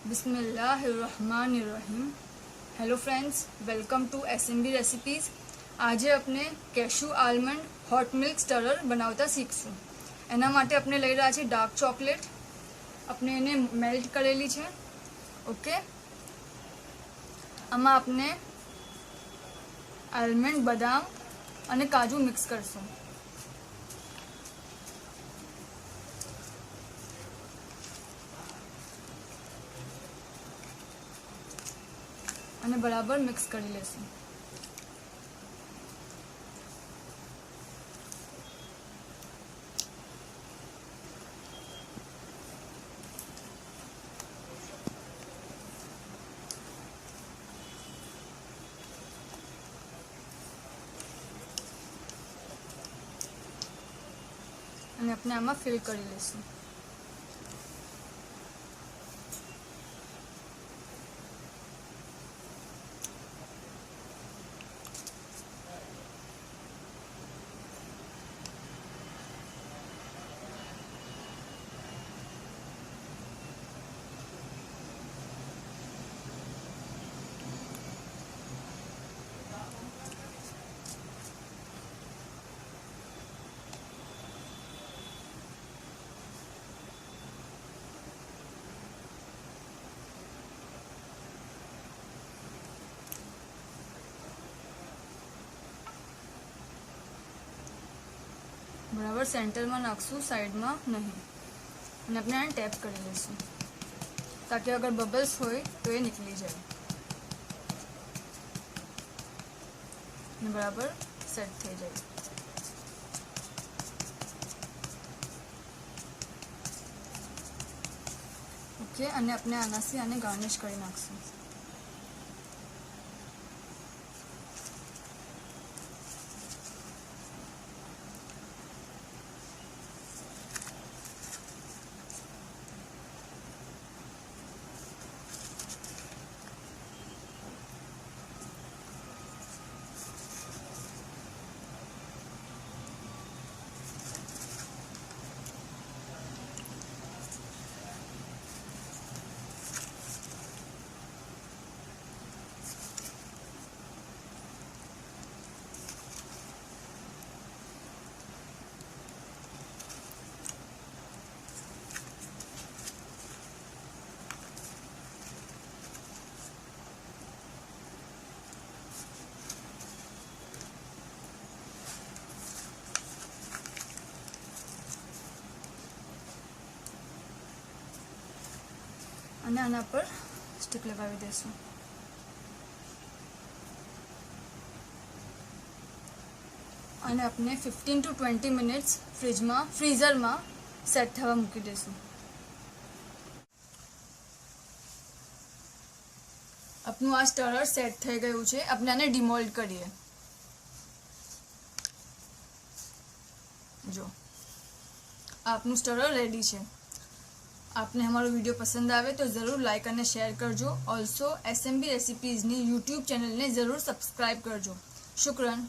बिस्मिल्लाहिर्रहमानिर्रहीम। Hello friends, welcome to SMB recipes. आज अपने cashew almond hot milk stirrer બનાવતા શીખશું। એના માટે આપણે લઈ રહ્યા છીએ ડાર્ક ચોકલેટ। આપણે એને મેલ્ટ કરેલી છે। ઓકે, આમાં આપણે આલમંડ, બદામ અને કાજુ મિક્સ કરશું। અને બરાબર મિક્સ કરી લેશું। અને આપણે આમાં ફિલ કરી લેશું। બરાબર સેન્ટરમાં નાખશું, સાઈડમાં નહીં। અને આપણે આને ટેપ કરી લઈશું તાકી અગર બબલ્સ હોય તો એ નીકળી જાય અને બરાબર સેટ થઈ જાય। ઓકે, અને આપણે આનાથી આને ગાર્નિશ કરી નાખશું। અને આના પર સ્ટિક લગાવી દઈશું। અને આપણે 15 to 20 મિનિટ્સ ફ્રીઝરમાં સેટ થવા મૂકી દઈશું। આપણું આ સ્ટરર સેટ થઈ ગયું છે। આપણે આને ડિમોલ્ડ કરીએ। જો આપનું સ્ટરર રેડી છે। आपने हमारा वीडियो पसंद आवे तो ज़रूर लाइक और शेयर करजो। ऑल्सो SMB रेसिपीज़ ने यूट्यूब चैनल ने ज़रूर सब्सक्राइब करजो। शुक्रन।